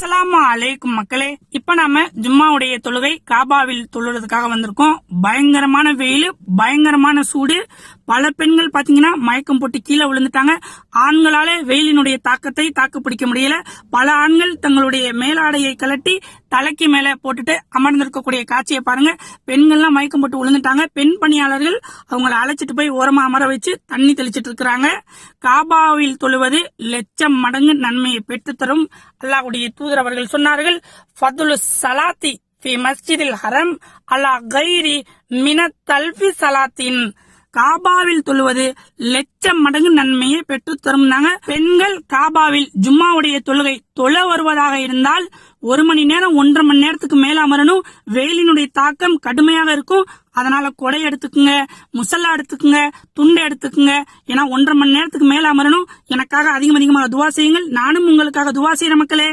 அஸ்ஸலாமு அலைக்கும் மக்களே, இப்ப நாம ஜும்மாவுடைய தொழுகை காபாவில் தொழுறதுக்காக வந்திருக்கோம். பயங்கரமான வெயில், பயங்கரமான சூடு. பல பெண்கள் பாத்தீங்கன்னா மயக்கம் போட்டு கீழே விழுந்துட்டாங்க. ஆண்களால வெயிலினுடைய தாக்கத்தை தாக்கு பிடிக்க முடியல. பல ஆண்கள் தங்களுடைய மேலாடையை கலட்டி தலைக்கு மேல போட்டுட்டு அமர்ந்திருக்கக்கூடிய காட்சியை பாருங்க. பெண்கள்லாம் மயக்கம் போட்டு விழுந்துட்டாங்க. பெண் பணியாளர்கள் அவங்களை அழைச்சிட்டு போய் ஓரமா அமர வச்சு தண்ணி தெளிச்சிட்டு இருக்கிறாங்க. காபாவில் தொழுவது லட்சம் மடங்கு நன்மையை பெற்றுத்தரும். அல்லாஹ்வுடைய தூதர் அவர்கள் சொன்னார்கள், ஃபதுலு ஸலாத்தி ஃபி மஸ்ஜிதில் ஹரம் அலா கைரி மினத் தல்ஃபி ஸலாத்தின். காபாவில் தொழுவது லட்சம் மடங்கு நன்மையை பெற்றுத்தரும். பெண்கள் காபாவில் ஜும்மாவுடைய தொழுகை தொழ வருவதாக இருந்தால் 1 மணி நேரம் 1.5 மணி நேரத்துக்கு மேல அமரணும். வெயிலினுடைய தாக்கம் கடுமையாக இருக்கும். அதனால கொடை எடுத்துக்குங்க, முசல்லா எடுத்துக்குங்க, துண்டை எடுத்துக்குங்க. ஏன்னா 1.5 மணி நேரத்துக்கு மேல அமரணும். எனக்காக அதிகமாக துவா செய்யுங்கள். நானும் உங்களுக்காக துவா செய்யற மக்களே.